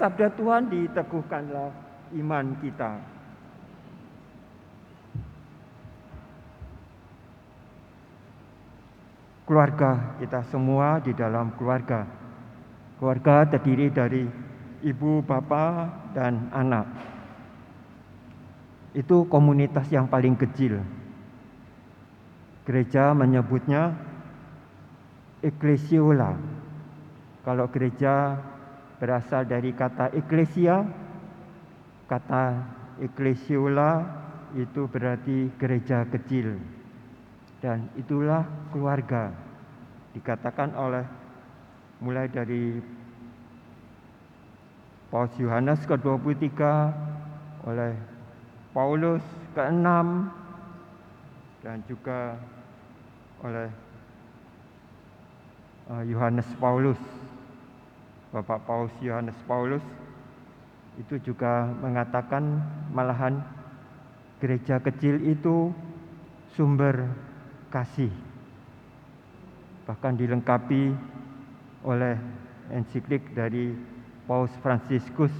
sabda Tuhan, diteguhkanlah iman kita. Keluarga, kita semua di dalam keluarga. Keluarga terdiri dari ibu, bapak, dan anak. Itu komunitas yang paling kecil. Gereja menyebutnya eklesiola. Kalau gereja berasal dari kata eklesia, kata eklesiola itu berarti gereja kecil. Dan itulah keluarga, dikatakan mulai dari Paus Yohanes ke-23, oleh Paulus ke-6, dan juga oleh Yohanes Paulus, Bapak Paus Yohanes Paulus, itu juga mengatakan malahan gereja kecil itu sumber kasih. Bahkan dilengkapi oleh ensiklik dari Paus Fransiskus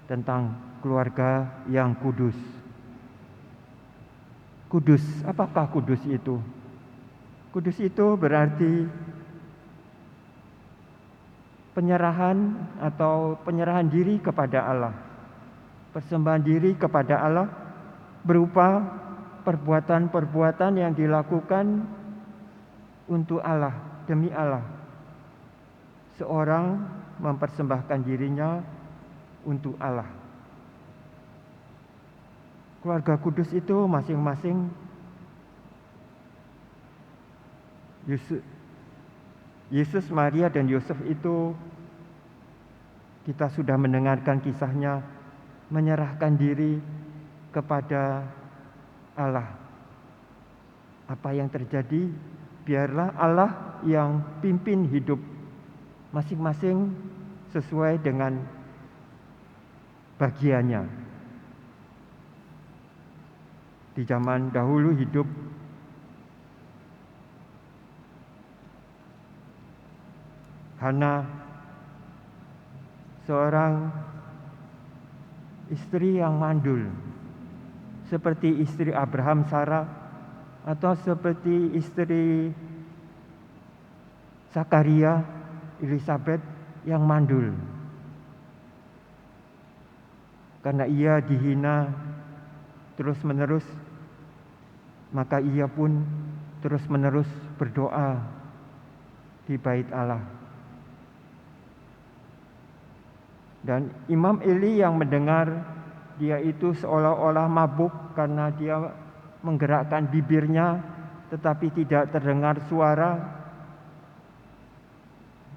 tentang keluarga yang kudus. Kudus, apakah kudus itu? Kudus itu berarti penyerahan atau penyerahan diri kepada Allah. Persembahan diri kepada Allah berupa perbuatan-perbuatan yang dilakukan untuk Allah, demi Allah. Seorang mempersembahkan dirinya untuk Allah. Keluarga kudus itu masing-masing Yesus, Maria, dan Yosef itu kita sudah mendengarkan kisahnya, menyerahkan diri kepada Allah. Apa yang terjadi, biarlah Allah yang pimpin hidup masing-masing sesuai dengan bagiannya. Di zaman dahulu hidup Hana, seorang istri yang mandul, seperti istri Abraham, Sarah, atau seperti istri Zakaria, Elizabeth yang mandul. Karena ia dihina terus-menerus, maka ia pun terus-menerus berdoa di bait Allah. Dan Imam Eli yang mendengar, dia itu seolah-olah mabuk karena dia menggerakkan bibirnya tetapi tidak terdengar suara.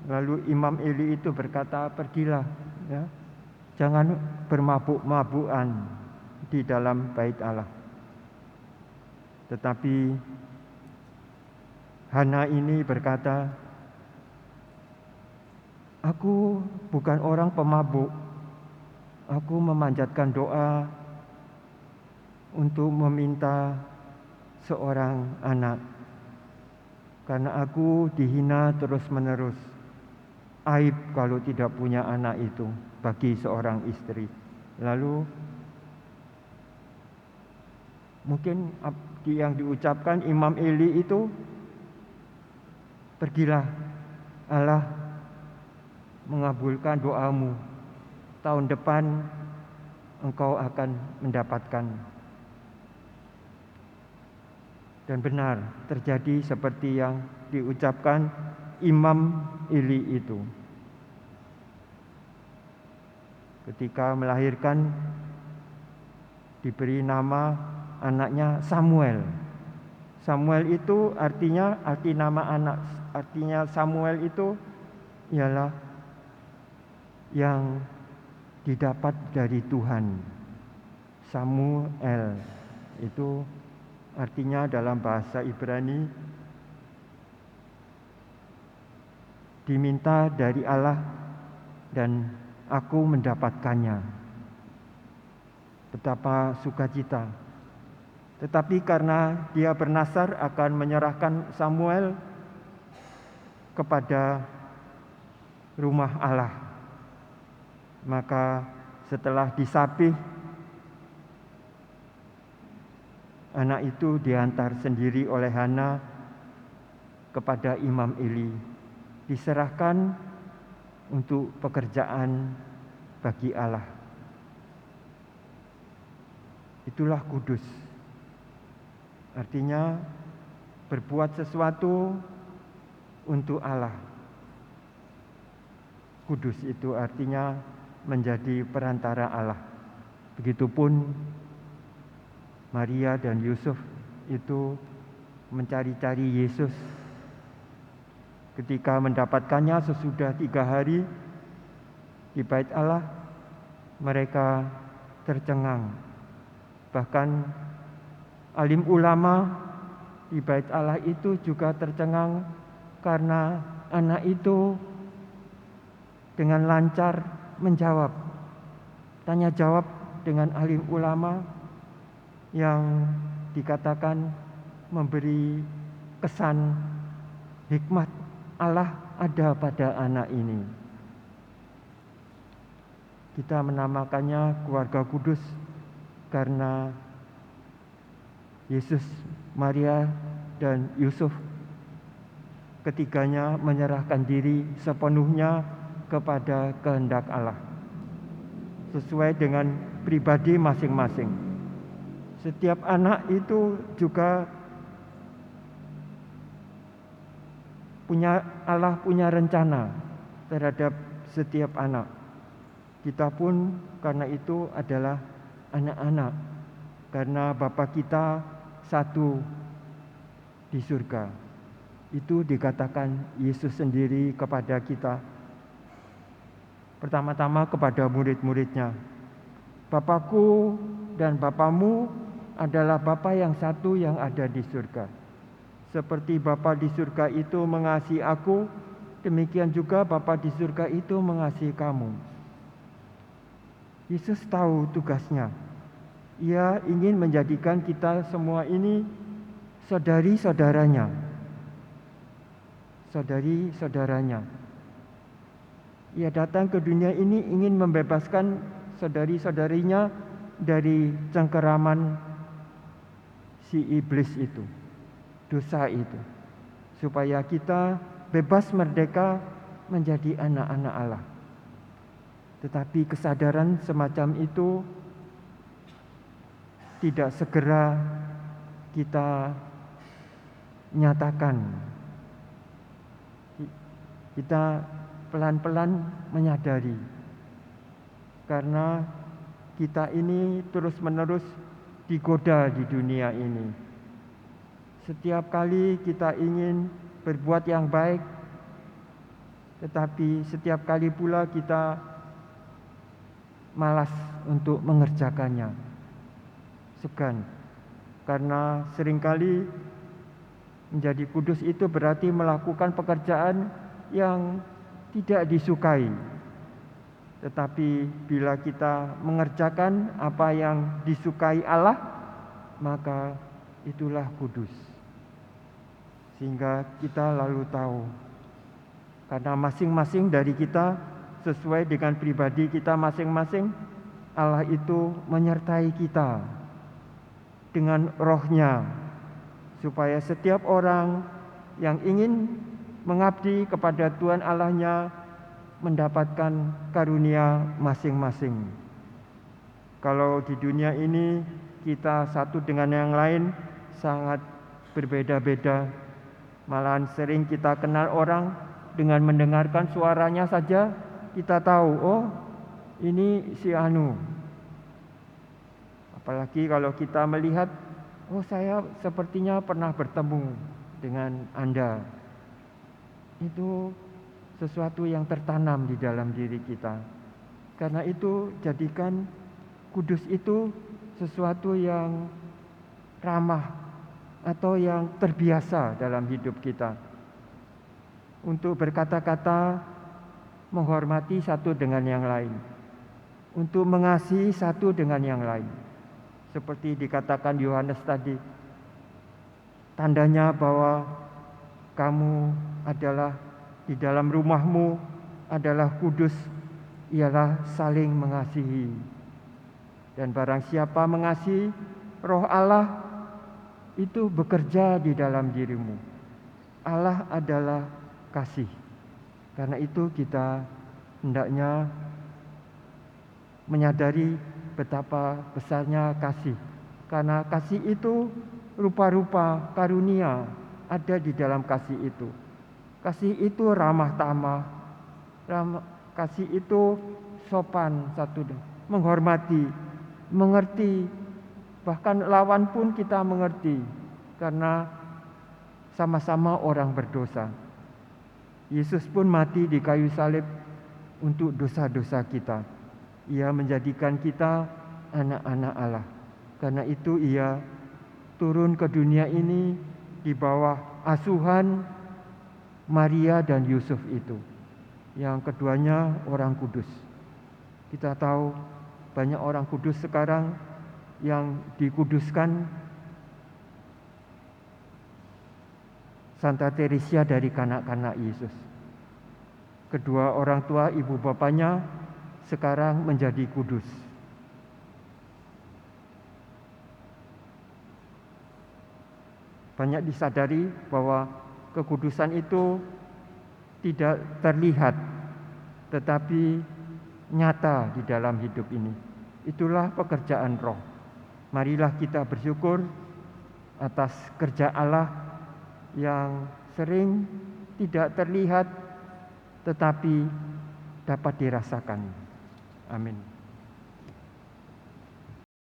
Lalu Imam Eli itu berkata, pergilah, ya, jangan bermabuk-mabukan di dalam bait Allah. Tetapi Hana ini berkata, aku bukan orang pemabuk. Aku memanjatkan doa untuk meminta seorang anak. Karena aku dihina terus-menerus. Aib kalau tidak punya anak itu bagi seorang istri. Lalu mungkin yang diucapkan Imam Eli itu, pergilah, Allah mengabulkan doamu. Tahun depan engkau akan mendapatkan. Dan benar terjadi seperti yang diucapkan Imam Eli itu. Ketika melahirkan, diberi nama anaknya Samuel. Samuel itu artinya Samuel itu ialah yang didapat dari Tuhan. Samuel itu artinya dalam bahasa Ibrani diminta dari Allah dan aku mendapatkannya. Betapa sukacita. Tetapi karena dia bernasar akan menyerahkan Samuel kepada rumah Allah. Maka setelah disapih, anak itu diantar sendiri oleh Hana kepada Imam Eli, diserahkan untuk pekerjaan bagi Allah. Itulah kudus. Artinya berbuat sesuatu untuk Allah. Kudus itu artinya menjadi perantara Allah. Begitupun Maria dan Yusuf itu mencari-cari Yesus. Ketika mendapatkannya sesudah 3 hari di bait Allah, mereka tercengang. Bahkan alim ulama di bait Allah itu juga tercengang karena anak itu dengan lancar menjawab tanya jawab dengan alim ulama yang dikatakan memberi kesan hikmat Allah ada pada anak ini. Kita menamakannya keluarga kudus karena Yesus, Maria, dan Yusuf ketiganya menyerahkan diri sepenuhnya kepada kehendak Allah sesuai dengan pribadi masing-masing. Setiap anak itu juga Allah punya rencana terhadap setiap anak. Kita pun karena itu adalah anak-anak, karena Bapa kita satu di surga. Itu dikatakan Yesus sendiri kepada kita. Pertama-tama kepada murid-muridnya, Bapakku dan Bapamu adalah Bapa yang satu yang ada di surga. Seperti Bapa di surga itu mengasihi aku, demikian juga Bapa di surga itu mengasihi kamu. Yesus tahu tugasnya. Ia ingin menjadikan kita semua ini saudari-saudaranya. Saudari-saudaranya. Ia datang ke dunia ini ingin membebaskan saudari-saudarinya dari cengkeraman si iblis itu, dosa itu, supaya kita bebas merdeka menjadi anak-anak Allah. Tetapi kesadaran semacam itu tidak segera kita nyatakan. Kita pelan-pelan menyadari, karena kita ini terus-menerus digoda di dunia ini. Setiap kali kita ingin berbuat yang baik, tetapi setiap kali pula kita malas untuk mengerjakannya, segan. Karena seringkali menjadi kudus itu berarti melakukan pekerjaan yang tidak disukai. Tetapi bila kita mengerjakan apa yang disukai Allah, maka itulah kudus. Sehingga kita lalu tahu, karena masing-masing dari kita sesuai dengan pribadi kita masing-masing, Allah itu menyertai kita dengan roh-Nya, supaya setiap orang yang ingin mengabdi kepada Tuhan Allah-Nya mendapatkan karunia masing-masing. Kalau di dunia ini kita satu dengan yang lain sangat berbeda-beda, malahan sering kita kenal orang dengan mendengarkan suaranya saja kita tahu, oh ini si Anu. Apalagi kalau kita melihat, oh saya sepertinya pernah bertemu dengan Anda. Itu sesuatu yang tertanam di dalam diri kita. Karena itu jadikan kudus itu sesuatu yang ramah atau yang terbiasa dalam hidup kita. Untuk berkata-kata menghormati satu dengan yang lain, untuk mengasihi satu dengan yang lain. Seperti dikatakan Yohanes tadi, tandanya bahwa kamu adalah di dalam rumahmu adalah kudus, ialah saling mengasihi. Dan barang siapa mengasihi, Roh Allah itu bekerja di dalam dirimu. Allah adalah kasih. Karena itu kita hendaknya menyadari betapa besarnya kasih. Karena kasih itu rupa-rupa karunia ada di dalam kasih itu. Kasih itu ramah tamah. Kasih itu sopan menghormati, mengerti. Bahkan lawan pun kita mengerti. Karena sama-sama orang berdosa. Yesus pun mati di kayu salib untuk dosa-dosa kita. Ia menjadikan kita anak-anak Allah. Karena itu ia turun ke dunia ini di bawah asuhan Maria dan Yusuf itu. Yang keduanya orang kudus. Kita tahu banyak orang kudus sekarang yang dikuduskan. Santa Teresia dari kanak-kanak Yesus. Kedua orang tua ibu bapanya sekarang menjadi kudus. Banyak disadari bahwa kekudusan itu tidak terlihat, tetapi nyata di dalam hidup ini. Itulah pekerjaan Roh. Marilah kita bersyukur atas kerja Allah yang sering tidak terlihat tetapi dapat dirasakan. Amin.